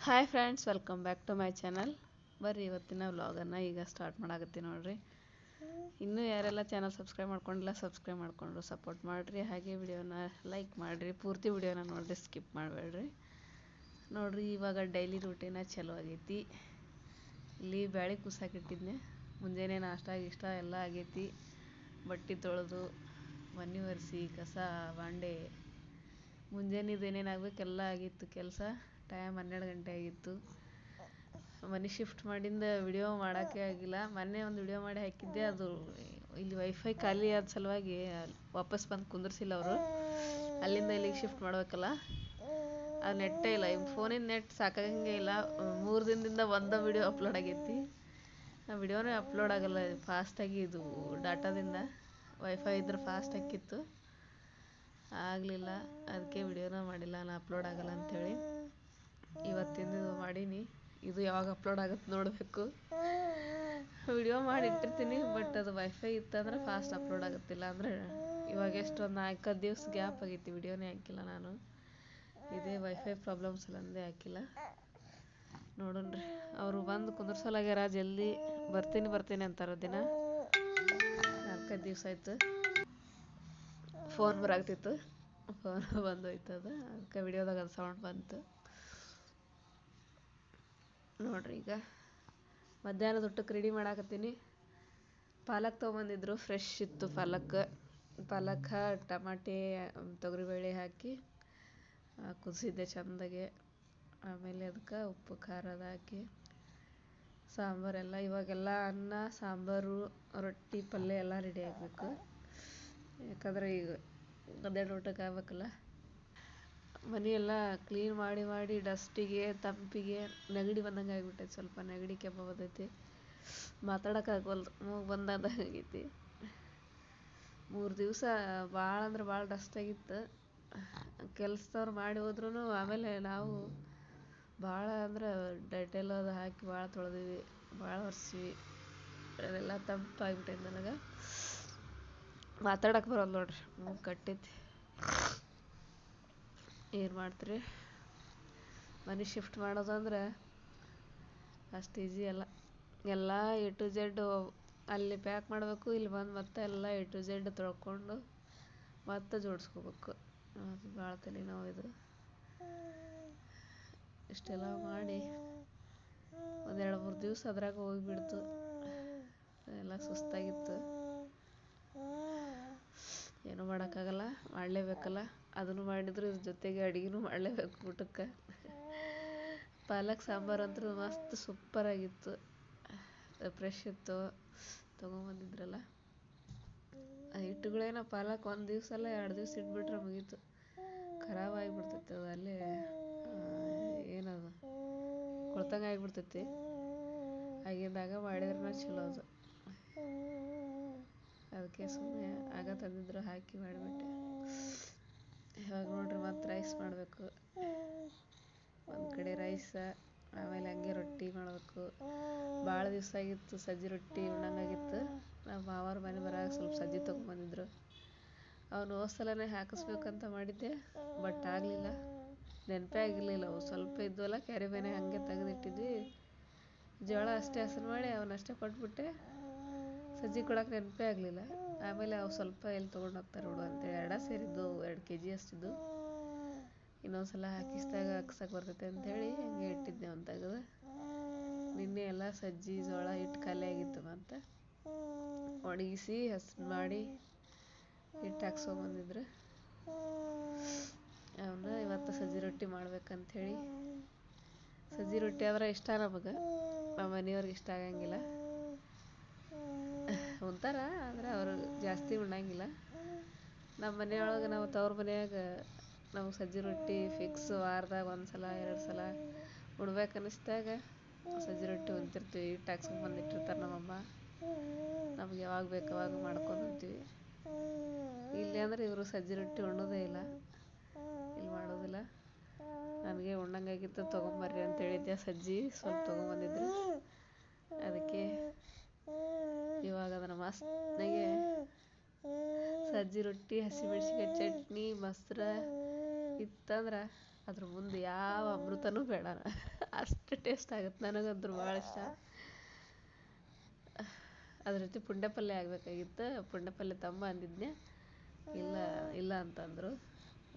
Hi friends, welcome back to my channel. ಬರ್ರಿ ಇವತ್ತಿನ ವ್ಲಾಗನ್ನು ಈಗ ಸ್ಟಾರ್ಟ್ ಮಾಡಾಕತ್ತೀನಿ ನೋಡ್ರಿ. ಇನ್ನೂ ಯಾರೆಲ್ಲ ಚಾನಲ್ ಸಬ್ಸ್ಕ್ರೈಬ್ ಮಾಡ್ಕೊಂಡಿಲ್ಲ ಸಬ್ಸ್ಕ್ರೈಬ್ ಮಾಡಿಕೊಂಡು ಸಪೋರ್ಟ್ ಮಾಡಿರಿ. ಹಾಗೆ ವಿಡಿಯೋನ ಲೈಕ್ ಮಾಡಿರಿ, ಪೂರ್ತಿ ವಿಡಿಯೋನ ನೋಡಿರಿ, ಸ್ಕಿಪ್ ಮಾಡಬೇಡ್ರಿ. ನೋಡಿರಿ, ಇವಾಗ ಡೈಲಿ ರೂಟೀನ ಚಲೋ ಆಗೈತಿ. ಇಲ್ಲಿ ಬ್ಯಾಳಿ ಕುಸಾಕಿಟ್ಟಿದ್ನೆ. ಮುಂಜಾನೆ ನಾಷ್ಟ ಇಷ್ಟ ಎಲ್ಲ ಆಗೈತಿ. ಬಟ್ಟೆ ತೊಳೆದು ಮನೆ ಒರೆಸಿ ಕಸ ಬಾಂಡೆ ಮುಂಜಾನೆದು ಏನೇನಾಗಬೇಕು ಎಲ್ಲ ಆಗಿತ್ತು ಕೆಲಸ. ಟೈಮ್ 12 ಗಂಟೆ ಆಗಿತ್ತು. ಮನೆ ಶಿಫ್ಟ್ ಮಾಡಿಂದ ವಿಡಿಯೋ ಮಾಡೋಕ್ಕೆ ಆಗಿಲ್ಲ. ಮೊನ್ನೆ ಒಂದು ವಿಡಿಯೋ ಮಾಡಿ ಹಾಕಿದ್ದೆ, ಅದು ಇಲ್ಲಿ ವೈಫೈ ಖಾಲಿ ಆದ ಸಲುವಾಗಿ ವಾಪಸ್ ಬಂದು ಕುಂದರ್ಸಿಲ್ಲ ಅವರು. ಅಲ್ಲಿಂದ ಇಲ್ಲಿಗೆ ಶಿಫ್ಟ್ ಮಾಡಬೇಕಲ್ಲ, ಆ ನೆಟ್ಟೇ ಇಲ್ಲ. ಈ ಫೋನಿನ ನೆಟ್ ಸಾಕಾಗಂಗೆ ಇಲ್ಲ. 3 ದಿನದಿಂದ ಒಂದು ವಿಡಿಯೋ ಅಪ್ಲೋಡ್ ಆಗೈತಿ. ಆ ವಿಡಿಯೋನೇ ಅಪ್ಲೋಡ್ ಆಗಲ್ಲ ಫಾಸ್ಟಾಗಿ. ಇದು ಡಾಟಾದಿಂದ ವೈಫೈ ಇದ್ರೆ ಫಾಸ್ಟ್ ಹಾಕಿತ್ತು, ಆಗಲಿಲ್ಲ. ಅದಕ್ಕೆ ವಿಡಿಯೋನ ಮಾಡಿಲ್ಲ, ನಾನು ಅಪ್ಲೋಡ್ ಆಗಲ್ಲ ಅಂಥೇಳಿ. ಇವತ್ತಿಂದು ಮಾಡೀನಿ. ಇದು ಯಾವಾಗ ಅಪ್ಲೋಡ್ ಆಗುತ್ತೆ ನೋಡಬೇಕು. ವಿಡಿಯೋ ಮಾಡಿ ಇಟ್ಟಿರ್ತೀನಿ, ಬಟ್ ಅದು ವೈಫೈ ಇತ್ತಂದ್ರೆ ಫಾಸ್ಟ್ ಅಪ್ಲೋಡ್ ಆಗುತ್ತಿಲ್ಲ. ಅಂದರೆ ಇವಾಗ ಎಷ್ಟೊಂದು 4 ದಿವಸ ಗ್ಯಾಪ್ ಆಗೈತಿ, ವಿಡಿಯೋನೇ ಹಾಕಿಲ್ಲ ನಾನು. ಇದೇ ವೈಫೈ ಪ್ರಾಬ್ಲಮ್ಸ್ ಅಲ್ಲಂದೇ ಹಾಕಿಲ್ಲ. ನೋಡೋಣ್ರಿ, ಅವರು ಬಂದು ಕುಂದ್ರಸಲಾಗ್ಯಾರ. ಜಲ್ದಿ ಬರ್ತೀನಿ ಅಂತಾರೆ. ದಿನ 4 ದಿವಸ ಆಯ್ತು. ಫೋನ್ ಬರಾಗ್ತಿತ್ತು, ಫೋನ್ ಬಂದೋಯ್ತದ. ಅದಕ್ಕೆ ವಿಡಿಯೋದಾಗ ಅದು ಸೌಂಡ್ ಬಂತು ನೋಡ್ರಿ. ಈಗ ಮಧ್ಯಾಹ್ನದ ಊಟಕ್ಕೆ ರೆಡಿ ಮಾಡಾಕತ್ತೀನಿ. ಪಾಲಕ್ ತೊಗೊಂಬಂದಿದ್ರು, ಫ್ರೆಶ್ ಇತ್ತು ಪಾಲಕ್ ಟಮಾಟೆ ತೊಗರಿಬೇಳೆ ಹಾಕಿ ಕುದಿಸಿದ್ದೆ ಚೆಂದಾಗೆ. ಆಮೇಲೆ ಅದಕ್ಕೆ ಉಪ್ಪು ಖಾರದ ಹಾಕಿ ಸಾಂಬಾರೆಲ್ಲ, ಇವಾಗೆಲ್ಲ ಅನ್ನ ಸಾಂಬಾರು ರೊಟ್ಟಿ ಪಲ್ಯ ಎಲ್ಲ ರೆಡಿ ಆಗಬೇಕು. ಯಾಕಂದರೆ ಈಗ ಮಧ್ಯಾಹ್ನ ಊಟಕ್ಕೆ ಆಗ್ಬೇಕಲ್ಲ. ಮನೆಯೆಲ್ಲ ಕ್ಲೀನ್ ಮಾಡಿ ಡಸ್ಟಿಗೆ ತಂಪಿಗೆ ನೆಗಡಿ ಬಂದಂಗೆ ಆಗಿಬಿಟ್ಟೈತಿ. ಸ್ವಲ್ಪ ನೆಗಡಿ ಕೆಮ್ಮು ಬಂದೈತಿ, ಮಾತಾಡೋಕ್ಕಾಗವಲ್ದು, ಮೂಗು ಬಂದಾಗೈತಿ. 3 ದಿವಸ ಭಾಳ ಅಂದ್ರೆ ಭಾಳ ಡಸ್ಟ್ ಆಗಿತ್ತು. ಕೆಲಸದವ್ರು ಮಾಡಿ ಹೋದ್ರೂ ಆಮೇಲೆ ನಾವು ಭಾಳ ಅಂದ್ರೆ ಡೆಟೇಲ್ ಅದು ಹಾಕಿ ಭಾಳ ತೊಳೆದಿವಿ, ಭಾಳ ಒರೆಸಿವಿ. ಅದೆಲ್ಲ ತಂಪಾಗಿಬಿಟ್ಟೈತಿ. ನನಗೆ ಮಾತಾಡೋಕೆ ಬರೋದು ನೋಡ್ರಿ, ಮೂಗು ಕಟ್ಟೈತಿ. ಏನು ಮಾಡ್ತೀರಿ, ಮನೆ ಶಿಫ್ಟ್ ಮಾಡೋದಂದ್ರೆ ಅಷ್ಟು ಈಸಿ ಅಲ್ಲ. ಎಲ್ಲ A to Z ಅಲ್ಲಿ ಪ್ಯಾಕ್ ಮಾಡಬೇಕು, ಇಲ್ಲಿ ಬಂದು ಮತ್ತೆ ಎಲ್ಲ A to Z ತೊಳ್ಕೊಂಡು ಮತ್ತೆ ಜೋಡಿಸ್ಕೋಬೇಕು. ಅದು ಭಾಳ ತಲೆನೋವು ಇದು. ಇಷ್ಟೆಲ್ಲ ಮಾಡಿ ಒಂದು 2-3 ದಿವಸ ಅದ್ರಾಗ ಹೋಗಿಬಿಡ್ತು. ಎಲ್ಲ ಸುಸ್ತಾಗಿತ್ತು. ಏನೂ ಮಾಡೋಕ್ಕಾಗಲ್ಲ, ಮಾಡಲೇಬೇಕಲ್ಲ. ಅದನ್ನು ಮಾಡಿದ್ರು ಇದ್ರ ಜೊತೆಗೆ ಅಡುಗೆನೂ ಮಾಡಲೇಬೇಕು ಊಟಕ್ಕೆ. ಪಾಲಕ್ ಸಾಂಬಾರು ಅಂತೂ ಮಸ್ತ್ ಸೂಪರಾಗಿತ್ತು, ಫ್ರೆಶ್ ಇತ್ತು. ತೊಗೊಂಬಂದಿದ್ರಲ್ಲ ಹಿಟ್ಟುಗಳೇನೋ ಪಾಲಕ್ 1 ದಿವಸ ಅಲ್ಲ 2 ದಿವಸ ಇಟ್ಬಿಟ್ರೆ ಮುಗೀತು, ಖರಾಬ್ ಆಗಿಬಿಡ್ತೈತಿ. ಅದು ಅಲ್ಲೇ ಏನದು ಕೊಳ್ತಂಗೆ ಆಗಿಬಿಡ್ತೈತಿ. ಆಗಿಂದಾಗ ಮಾಡಿದ್ರೆ ಚಲೋ ಅದು. ಅದಕ್ಕೆ ಸುಮ್ಮನೆ ಆಗ ತಂದಿದ್ರು ಹಾಕಿ ಮಾಡಿಬಿಟ್ಟೆ. ಇವಾಗ ನೋಡ್ರಿ, ಮತ್ತೆ ರೈಸ್ ಮಾಡಬೇಕು. ಒಂದು ಕಡೆ ರೈಸ, ಆಮೇಲೆ ಹಂಗೆ ರೊಟ್ಟಿ ಮಾಡಬೇಕು. ಭಾಳ ದಿವಸ ಆಗಿತ್ತು ಸಜ್ಜಿ ರೊಟ್ಟಿ ಉಣ್ಣಂಗಾಗಿತ್ತು. ನಮ್ಮ ಮಾವಾರ ಮನೆ ಬರಾಗ ಸ್ವಲ್ಪ ಸಜ್ಜಿ ತೊಗೊಂಬಂದಿದ್ರು. ಅವನು ಹೋದ್ಸಲನೇ ಹಾಕಿಸ್ಬೇಕಂತ ಮಾಡಿದ್ದೆ, ಬಟ್ ಆಗಲಿಲ್ಲ. ನೆನಪೇ ಆಗಿರಲಿಲ್ಲ. ಅವು ಸ್ವಲ್ಪ ಇದ್ವಲ್ಲ ಕ್ಯಾರಿ ಬೇನೆ, ಹಾಗೆ ತೆಗೆದಿಟ್ಟಿದ್ವಿ. ಜೋಳ ಅಷ್ಟೇ ಹಸರು ಮಾಡಿ ಅವನ್ನಷ್ಟೇ ಕೊಟ್ಬಿಟ್ಟೆ. ಸಜ್ಜಿ ಕೊಡೋಕೆ ನೆನಪೇ ಆಗಲಿಲ್ಲ. ಆಮೇಲೆ ಅವು ಸ್ವಲ್ಪ ಎಲ್ಲಿ ತೊಗೊಂಡು ಹೋಗ್ತಾರೆ ಬಿಡು ಅಂತೇಳಿ 2 ಸೇರಿದ್ದು 2 kg ಅಷ್ಟಿದ್ದು. ಇನ್ನೊಂದು ಸಲ ಹಾಕಿಸಕ್ಕೆ ಬರ್ತೈತೆ ಅಂಥೇಳಿ ಹಂಗೆ ಇಟ್ಟಿದ್ದೆ ಒಂದು ತೆಗೆದು. ನಿನ್ನೆ ಎಲ್ಲ ಸಜ್ಜಿ ಜೋಳ ಹಿಟ್ಟು ಖಾಲಿ ಆಗಿತ್ತು, ಮತ್ತು ಒಣಗಿಸಿ ಹಸರು ಮಾಡಿ ಹಿಟ್ಟು ಹಾಕ್ಸ್ಕೊಂಬಂದಿದ್ರು. ಅವನ್ನ ಇವತ್ತು ಸಜ್ಜಿ ರೊಟ್ಟಿ ಮಾಡ್ಬೇಕಂಥೇಳಿ. ಸಜ್ಜಿ ರೊಟ್ಟಿ ಆದ್ರೆ ಇಷ್ಟ ನಮಗೆ, ನಮ್ಮ ಮನೆಯವ್ರಿಗೆ ಇಷ್ಟ ಆಗಂಗಿಲ್ಲ. ಉಣ್ತಾರ, ಆದರೆ ಅವರು ಜಾಸ್ತಿ ಉಣ್ಣಂಗಿಲ್ಲ. ನಮ್ಮ ಮನೆಯೊಳಗೆ ನಾವು ತವ್ರ ಮನೆಯಾಗ ನಾವು ಸಜ್ಜಿ ರೊಟ್ಟಿ ಫಿಕ್ಸ್, ವಾರದಾಗ 1 ಸಲ 2 ಸಲ ಉಣ್ಬೇಕು ಅನ್ನಿಸ್ದಾಗ ಸಜ್ಜಿ ರೊಟ್ಟಿ ಉಣ್ತಿರ್ತೀವಿ. ಹಿಟ್ಟು ಹಾಕ್ಸ್ಕೊಂಬಂದಿಟ್ಟಿರ್ತಾರೆ ನಮ್ಮಮ್ಮ, ನಮ್ಗೆ ಯಾವಾಗ ಬೇಕು ಅವಾಗ ಮಾಡ್ಕೊಂಡು ಉಣ್ತೀವಿ. ಇಲ್ಲಿ ಅಂದರೆ ಇವರು ಸಜ್ಜಿ ರೊಟ್ಟಿ ಉಣ್ಣೋದೇ ಇಲ್ಲ, ಇಲ್ಲಿ ಮಾಡೋದಿಲ್ಲ. ನನಗೆ ಉಣ್ಣಂಗಾಗಿತ್ತು, ತೊಗೊಂಬರ್ರಿ ಅಂತ ಹೇಳಿದ್ದೆ. ಸಜ್ಜಿ ಸ್ವಲ್ಪ ತೊಗೊಂಬಂದಿದ್ರು, ಅದಕ್ಕೆ ಇವಾಗ ಅದನ್ನು ಮಸ್ತಾಗೆ ಸಜ್ಜಿ ರೊಟ್ಟಿ ಹಸಿಮೆಣ್ಸಿಕಾಯಿ ಚಟ್ನಿ ಮೊಸರು ಇತ್ತಂದ್ರೆ ಅದ್ರ ಮುಂದೆ ಯಾವ ಅಮೃತನೂ ಬೇಡ. ಅಷ್ಟು ಟೇಸ್ಟ್ ಆಗುತ್ತೆ, ನನಗಂತೂ ಭಾಳ ಇಷ್ಟ. ಅದ್ರ ಜೊತೆ ಪುಂಡೆ ಪಲ್ಯ ಆಗಬೇಕಾಗಿತ್ತು. ಪುಂಡೆ ಪಲ್ಯ ತಮ್ಮ ಅಂದಿದ್ನೆ, ಇಲ್ಲ ಇಲ್ಲ ಅಂತಂದರು.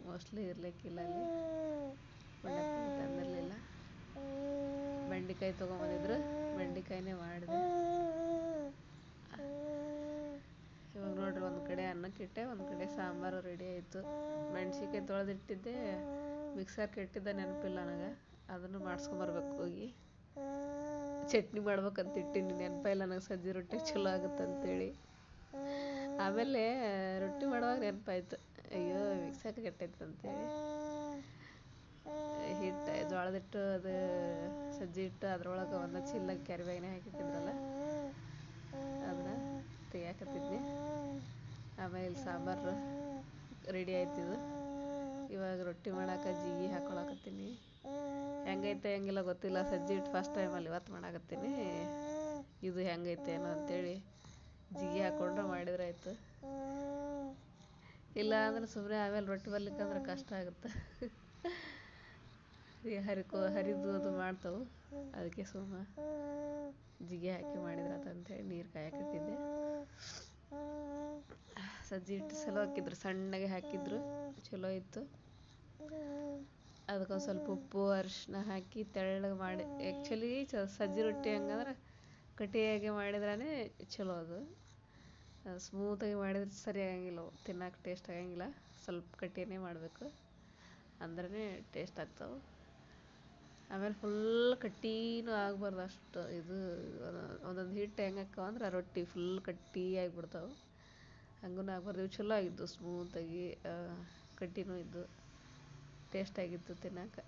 ಮೋಸ್ಟ್ಲಿ ಇರ್ಲಿಕ್ಕಿಲ್ಲ ಅಲ್ಲಿ, ಪುಂಡೆ ಪಲ್ಯ ತಂದಿರಲಿಲ್ಲ. ಬೆಂಡೆಕಾಯಿ ತೊಗೊಂಬಂದಿದ್ರು, ಬೆಂಡೆಕಾಯಿನೇ ಮಾಡಿದೆ. ಇವಾಗ ನೋಡ್ರಿ, ಒಂದು ಕಡೆ ಅನ್ನಕ್ಕಿಟ್ಟೆ, ಒಂದು ಕಡೆ ಸಾಂಬಾರು ರೆಡಿ ಆಯಿತು. ಮೆಣ್ಸಿನ್ಕಾಯಿ ತೊಳೆದಿಟ್ಟಿದ್ದೆ, ಮಿಕ್ಸರ್ಗೆ ಇಟ್ಟಿದ್ದೆ, ನೆನಪಿಲ್ಲ ನನಗೆ. ಅದನ್ನು ಮಾಡಿಸ್ಕೊಂಬರ್ಬೇಕು ಹೋಗಿ. ಚಟ್ನಿ ಮಾಡ್ಬೇಕಂತ ಇಟ್ಟಿನಿ, ನೆನಪಿಲ್ಲ ನನಗೆ. ಸಜ್ಜಿ ರೊಟ್ಟಿ ಚಲೋ ಆಗುತ್ತೆ ಅಂತೇಳಿ. ಆಮೇಲೆ ರೊಟ್ಟಿ ಮಾಡುವಾಗ ನೆನಪಾಯ್ತು, ಅಯ್ಯೋ ಮಿಕ್ಸರ್ಗೆ ಕಟ್ಟೈತೆ ಅಂತೇಳಿ. ಹಿಟ್ಟು ಜೋಳದ ಹಿಟ್ಟು, ಅದು ಸಜ್ಜಿ ಹಿಟ್ಟು, ಅದ್ರೊಳಗೆ ಒಂದು ಚೀಲ ಕ್ಯಾರಿ ಬ್ಯಾಗ್ನಾಗ ಹಾಕಿಟ್ಟಿದ್ರಲ್ಲ, ಅದನ್ನ ತೆಗಿಯಾಕತ್ತಿದ್ನಿ. ಆಮೇಲೆ ಸಾಂಬಾರು ರೆಡಿ ಆಯ್ತಿದ್ದು. ಇವಾಗ ರೊಟ್ಟಿ ಮಾಡಕ್ಕೆ ಜಿಗಿ ಹಾಕೊಳಕತ್ತೀನಿ. ಹೆಂಗೈತೆ ಹೆಂಗಿಲ್ಲ ಗೊತ್ತಿಲ್ಲ. ಸಜ್ಜಿ ಹಿಟ್ಟು ಫಸ್ಟ್ ಟೈಮಲ್ಲಿ ಇವತ್ತು ಮಾಡಾಕತ್ತೀನಿ. ಇದು ಹೆಂಗೈತೆ ಏನೋ ಅಂತೇಳಿ ಜಿಗಿ ಹಾಕ್ಕೊಂಡ್ರೆ ಮಾಡಿದ್ರೆ ಆಯಿತು. ಇಲ್ಲ ಅಂದ್ರೆ ಸುಮ್ಮನೆ ಆಮೇಲೆ ರೊಟ್ಟಿ ಬರ್ಲಿಕ್ಕಂದ್ರೆ ಕಷ್ಟ ಆಗುತ್ತೆ. ಹರಿದು ಅದು ಮಾಡ್ತಾವೆ, ಅದಕ್ಕೆ ಸುಮ್ಮ ಜಿಗಿ ಹಾಕಿ ಮಾಡಿದ್ರೆ ಅಂತೇಳಿ ನೀರು ಕಾಯಕ್ಕಿಟ್ಟಿದ್ದೆ. ಸಜ್ಜಿ ಹಿಟ್ಟು ಚಲೋ ಹಾಕಿದ್ರು, ಸಣ್ಣಗೆ ಹಾಕಿದ್ರು, ಚಲೋ ಇತ್ತು. ಅದಕ್ಕೊಂದು ಸ್ವಲ್ಪ ಉಪ್ಪು ಅರಿಶಿನ ಹಾಕಿ ತೆಳ್ಳಗೆ ಮಾಡಿ. ಆ್ಯಕ್ಚುಲಿ ಸಜ್ಜಿ ರೊಟ್ಟಿ ಹೆಂಗಂದ್ರೆ ಕಟ್ಟಿಯಾಗಿ ಮಾಡಿದ್ರೇ ಚಲೋ. ಅದು ಸ್ಮೂತಾಗಿ ಮಾಡಿದ್ರೆ ಸರಿ ಆಗಂಗಿಲ್ಲ, ತಿನ್ನೋಕೆ ಟೇಸ್ಟ್ ಆಗಂಗಿಲ್ಲ. ಸ್ವಲ್ಪ ಕಟ್ಟಿನೇ ಮಾಡಬೇಕು, ಅಂದ್ರೇ ಟೇಸ್ಟ್ ಆಗ್ತಾವೆ. ಆಮೇಲೆ ಫುಲ್ ಕಟ್ಟಿನೂ ಆಗಬಾರ್ದು ಅಷ್ಟು. ಇದು ಒಂದೊಂದು ಹಿಟ್ಟು ಹೆಂಗೆ ಹಾಕವಂದ್ರೆ ರೊಟ್ಟಿ ಫುಲ್ ಕಟ್ಟಿ ಆಗಿಬಿಡ್ತಾವೆ. ಹಂಗೂ ಆಗ್ಬಾರ್ದು. ಇವು ಚಲೋ ಆಗಿದ್ದು, ಸ್ಮೂತಾಗಿ ಕಟ್ಟಿನೂ ಇದ್ದು, ಟೇಸ್ಟ್ ಆಗಿತ್ತು ತಿನ್ನೋಕೆ.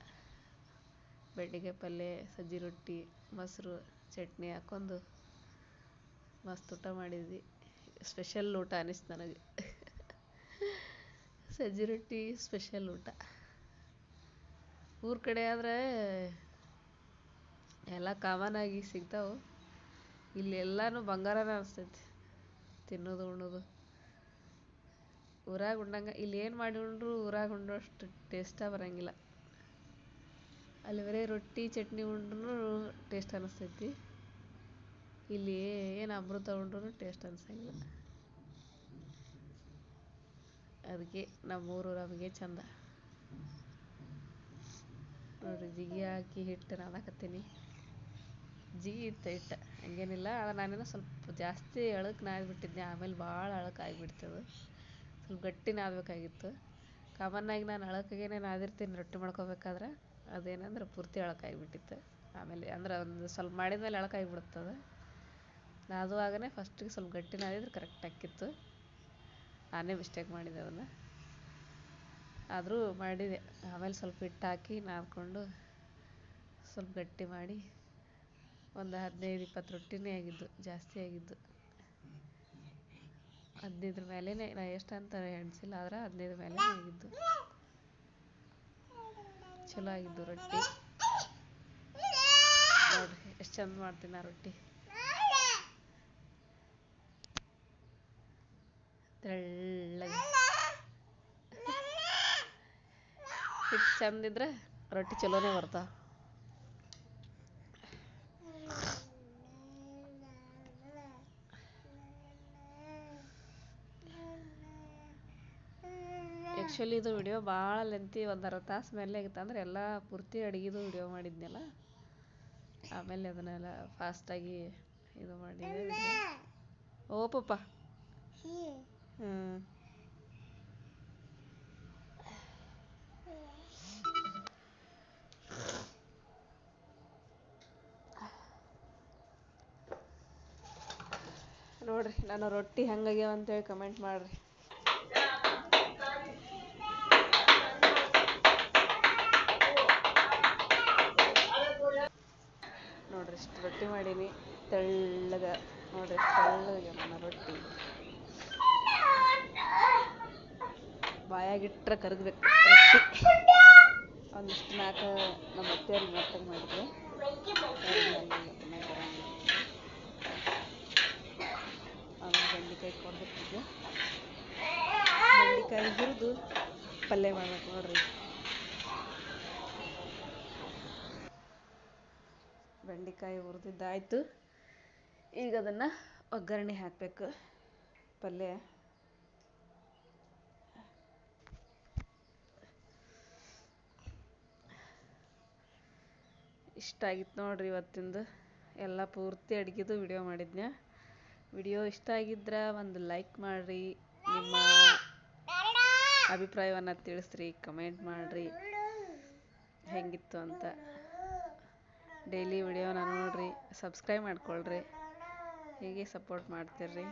ಬೆಂಡೆಕಾಯಿ ಪಲ್ಯ, ಸಜ್ಜಿ ರೊಟ್ಟಿ, ಮೊಸರು, ಚಟ್ನಿ ಹಾಕ್ಕೊಂಡು ಮಸ್ತ್ ಊಟ ಮಾಡಿದ್ವಿ. ಸ್ಪೆಷಲ್ ಊಟ ಅನಿಸ್ತು ನನಗೆ. ಸಜ್ಜಿ ರೊಟ್ಟಿ ಸ್ಪೆಷಲ್ ಊಟ. ಊರ ಕಡೆ ಆದರೆ ಎಲ್ಲ ಕಾಮನ್ ಆಗಿ ಸಿಗ್ತಾವೆ. ಇಲ್ಲಿ ಎಲ್ಲನೂ ಬಂಗಾರನೇ ಅನಿಸ್ತೈತಿ, ತಿನ್ನೋದು ಉಣ್ಣೋದು. ಊರಾಗ ಉಣ್ಣಂಗೆ ಇಲ್ಲಿ ಏನು ಮಾಡಿ ಉಂಡ್ರು ಊರಾಗ ಉಂಡೋಷ್ಟು ಟೇಸ್ಟೇ ಬರೋಂಗಿಲ್ಲ. ಅಲ್ಲಿ ಬರೀ ರೊಟ್ಟಿ ಚಟ್ನಿ ಉಂಡ್ರೂ ಟೇಸ್ಟ್ ಅನ್ನಿಸ್ತೈತಿ. ಇಲ್ಲಿ ಏನು ಅಮೃತ ಉಂಡ್ರೂ ಟೇಸ್ಟ್ ಅನ್ಸಂಗಿಲ್ಲ. ಅದಕ್ಕೆ ನಮ್ಮೂರು ನಮಗೆ ಚಂದ. ನೋಡಿರಿ, ಜಿಗಿ ಹಾಕಿ ಹಿಟ್ಟು ನಾದಕತ್ತೀನಿ. ಜಿಗಿ ಇತ್ತು ಹಿಟ್ಟು, ಹಂಗೇನಿಲ್ಲ. ಅದು ನಾನೇನೋ ಸ್ವಲ್ಪ ಜಾಸ್ತಿ ಎಳಕ್ಕೆ ನಾದ್ಬಿಟ್ಟಿದ್ದೆ. ಆಮೇಲೆ ಭಾಳ ಎಳಕ್ಕೆ ಆಗಿಬಿಡ್ತದೆ. ಸ್ವಲ್ಪ ಗಟ್ಟಿ ನಾದಬೇಕಾಗಿತ್ತು. ಕಾಮನ್ನಾಗಿ ನಾನು ಎಳಕಾಗೇ ನಾದಿರ್ತೀನಿ ರೊಟ್ಟಿ ಮಾಡ್ಕೋಬೇಕಾದ್ರೆ. ಅದೇನಂದ್ರೆ ಪೂರ್ತಿ ಎಳಕಾಗಿಬಿಟ್ಟಿತ್ತು. ಆಮೇಲೆ ಅಂದ್ರೆ ಒಂದು ಸ್ವಲ್ಪ ಮಾಡಿದ್ಮೇಲೆ ಎಳಕಾಗಿಬಿಡುತ್ತದೆ. ನಾದುವಾಗನೇ ಫಸ್ಟಿಗೆ ಸ್ವಲ್ಪ ಗಟ್ಟಿ ನಾದಿದ್ರೆ ಕರೆಕ್ಟ್ ಆಕ್ಕಿತ್ತು. ನಾನೇ ಮಿಸ್ಟೇಕ್ ಮಾಡಿದೆ ಅದನ್ನು, ಆದರೂ ಮಾಡಿದೆ. ಆಮೇಲೆ ಸ್ವಲ್ಪ ಹಿಟ್ಟು ಹಾಕಿ ನಾದ್ಕೊಂಡು ಸ್ವಲ್ಪ ಗಟ್ಟಿ ಮಾಡಿ ಒಂದು 15-20 ರೊಟ್ಟಿನೇ ಆಗಿದ್ದು, ಜಾಸ್ತಿ ಆಗಿದ್ದು. 15 ಮೇಲೇ, ನಾ ಎಷ್ಟು ಅಂತ ಎಣಿಸಿಲ್ಲ, ಆದ್ರೆ 15 ಮೇಲೇ ಆಗಿದ್ದು. ಚಲೋ ಆಗಿದ್ದು ರೊಟ್ಟಿ. ನೋಡಿರಿ ಎಷ್ಟು ಚಂದ ಮಾಡ್ತೀನಿ ಆ ರೊಟ್ಟಿ. ತೆಳ್ಳಗೆ ಹಿಟ್ಟು ಚಂದಿದ್ರೆ ರೊಟ್ಟಿ ಚಲೋನೇ ಬರ್ತಾವೆ. ಆ್ಯಕ್ಚುಲಿ ಇದು ವಿಡಿಯೋ ಭಾಳ ಲೆಂತಿ, 1.5 ತಾಸು ಮೇಲೆ ಆಗಿತ್ತು. ಅಂದ್ರೆ ಎಲ್ಲ ಪೂರ್ತಿ ಅಡುಗೆದು ವಿಡಿಯೋ ಮಾಡಿದ್ನಲ್ಲ, ಆಮೇಲೆ ಅದನ್ನೆಲ್ಲ ಫಾಸ್ಟಾಗಿ ಇದು ಮಾಡಿದೆ. ಓ ಪಪ್ಪ, ನೋಡ್ರಿ ನಾನು ರೊಟ್ಟಿ ಹೆಂಗಾಗ್ಯಾವ ಅಂತೇಳಿ ಕಮೆಂಟ್ ಮಾಡಿರಿ. ನೋಡ್ರಿ ಇಷ್ಟು ರೊಟ್ಟಿ ಮಾಡೀನಿ, ತೆಳ್ಳಗೆ. ನೋಡ್ರಿ ತೆಳ್ಳಗೆ ನನ್ನ ರೊಟ್ಟಿ. ಬಾಯಾಗಿಟ್ರೆ ಕರಗಬೇಕು ರೊಟ್ಟಿ. ಒಂದಿಷ್ಟು 4 ನಮ್ಮ ಅತ್ತೆಯವ್ರಿಗೆ ಮೆತ್ತಗೆ ಮಾಡಿದ್ವಿ. ಆಮೇಲೆ ಬೆಂಡೆಕಾಯಿ ಕೊಡ್ಬಿಟ್ಟಿದ್ದೆ. ಬೆಂಡೆಕಾಯಿ ಹುರಿದು ಪಲ್ಯ ಮಾಡ್ಬೇಕು ನೋಡ್ರಿ. ಬೆಂಡೆಕಾಯಿ ಹುರಿದಿದ್ದಾಯಿತು. ಈಗ ಅದನ್ನು ಒಗ್ಗರಣೆ ಹಾಕಬೇಕು. ಪಲ್ಯ ಇಷ್ಟ ಆಗಿತ್ತು ನೋಡ್ರಿ ಇವತ್ತಿಂದು ಎಲ್ಲ ಪೂರ್ತಿ ಅಡುಗೆದು ವಿಡಿಯೋ ಮಾಡಿದ್ನ್ಯಾ. ವಿಡಿಯೋ ಇಷ್ಟ ಆಗಿದ್ರೆ ಒಂದು ಲೈಕ್ ಮಾಡಿರಿ, ನಿಮ್ಮ ಅಭಿಪ್ರಾಯವನ್ನು ತಿಳಿಸ್ರಿ, ಕಮೆಂಟ್ ಮಾಡಿರಿ ಹೆಂಗಿತ್ತು ಅಂತ. ಡೈಲಿ ವಿಡಿಯೋನ ನೋಡ್ರಿ, ಸಬ್ಸ್ಕ್ರೈಬ್ ಮಾಡ್ಕೊಳ್ರಿ, ಹೀಗೆ ಸಪೋರ್ಟ್ ಮಾಡ್ತಿರ್ರಿ.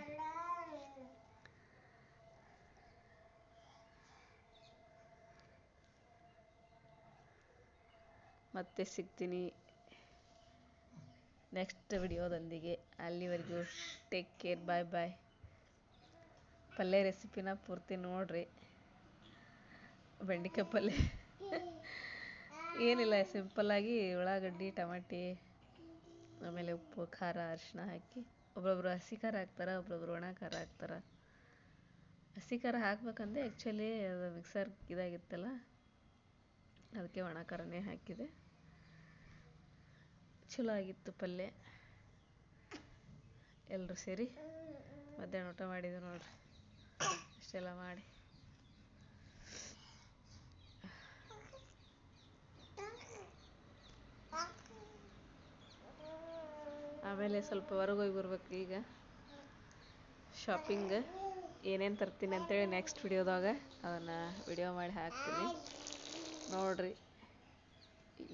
ಮತ್ತೆ ಸಿಗ್ತೀನಿ ನೆಕ್ಸ್ಟ್ ವಿಡಿಯೋದೊಂದಿಗೆ. ಅಲ್ಲಿವರೆಗೂ ಟೇಕ್ ಕೇರ್, ಬಾಯ್ ಬಾಯ್. ಪಲ್ಯ ರೆಸಿಪಿನ ಪೂರ್ತಿ ನೋಡ್ರಿ. ಬೆಂಡೆಕಾಯಿ ಪಲ್ಯ ಏನಿಲ್ಲ, ಸಿಂಪಲ್ಲಾಗಿ ಉಳ್ಳಾಗಡ್ಡಿ, ಟಮಾಟಿ, ಆಮೇಲೆ ಉಪ್ಪು, ಖಾರ, ಅರಿಶಿನ ಹಾಕಿ, ಒಬ್ಬೊಬ್ರು ಹಸಿ ಖಾರ ಹಾಕ್ತಾರೆ, ಒಬ್ಬೊಬ್ರು ಒಣ ಖಾರ ಹಾಕ್ತಾರೆ. ಹಸಿ ಖಾರ ಹಾಕ್ಬೇಕಂದ್ರೆ ಆ್ಯಕ್ಚುಲಿ ಅದು ಮಿಕ್ಸರ್ ಇದಾಗಿತ್ತಲ್ಲ, ಅದಕ್ಕೆ ಒಣ ಖಾರನೇ ಹಾಕಿದೆ. ಚಲೋ ಆಗಿತ್ತು ಪಲ್ಯ. ಎಲ್ಲರೂ ಸೇರಿ ಮಧ್ಯಾಹ್ನ ಊಟ ಮಾಡಿದ್ವಿ ನೋಡ್ರಿ. ಇಷ್ಟೆಲ್ಲ ಮಾಡಿ ಆಮೇಲೆ ಸ್ವಲ್ಪ ಹೊರಗೆ ಹೋಗಿ ಬರ್ಬೇಕು. ಈಗ ಶಾಪಿಂಗ್ ಏನೇನು ತರ್ತೀನಿ ಅಂತೇಳಿ ನೆಕ್ಸ್ಟ್ ವಿಡಿಯೋದಾಗ ಅದನ್ನು ವಿಡಿಯೋ ಮಾಡಿ ಹಾಕ್ತೀನಿ ನೋಡ್ರಿ.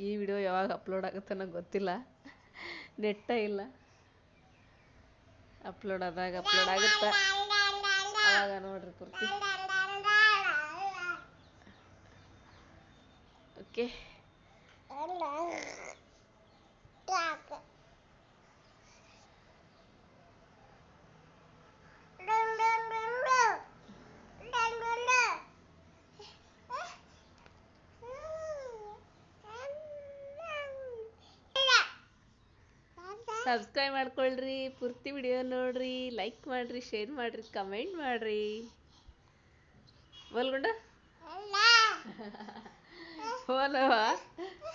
ಈ ವಿಡಿಯೋ ಯಾವಾಗ ಅಪ್ಲೋಡ್ ಆಗುತ್ತೆ ಅನ್ನೋದು ಗೊತ್ತಿಲ್ಲ, ನೆಟ್ಟ ಇಲ್ಲ. ಅಪ್ಲೋಡ್ ಆಗುತ್ತೆ ಆವಾಗ ನೋಡ್ರಿ ಪೂರ್ತಿ. ಓಕೆ, ಸಬ್ಸ್ಕ್ರೈಬ್ ಮಾಡ್ಕೊಳ್ರಿ, ಪೂರ್ತಿ ವಿಡಿಯೋ ನೋಡ್ರಿ, ಲೈಕ್ ಮಾಡಿರಿ, ಶೇರ್ ಮಾಡಿರಿ, ಕಮೆಂಟ್ ಮಾಡಿರಿ. ಬೋಲ್ಗುಂಡ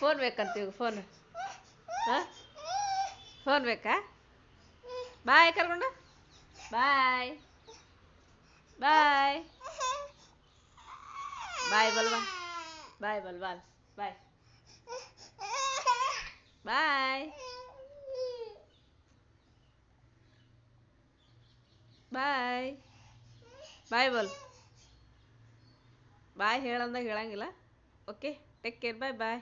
ಫೋನ್ ಬೇಕಂತೀವಿ. ಫೋನ್ ಬೇಕಾ? ಬಾಯ್ ಕರ್ಕೊಂಡ, ಬಾಯ್ ಬಾಯ್ ಬಾಯ್ ಬಲ್ವಾ, ಬಾಯ್ ಬಲ್ವಾ, ಬಾಯ್ ಬಾಯ್ ಬಾಯ್ ಬಾಯ್ ಬಲ್. ಬಾಯ್ ಹೇಳಂದಾಗ ಹೇಳಂಗಿಲ್ಲ. ಓಕೆ, ಟೇಕ್ ಕೇರ್, ಬಾಯ್ ಬಾಯ್.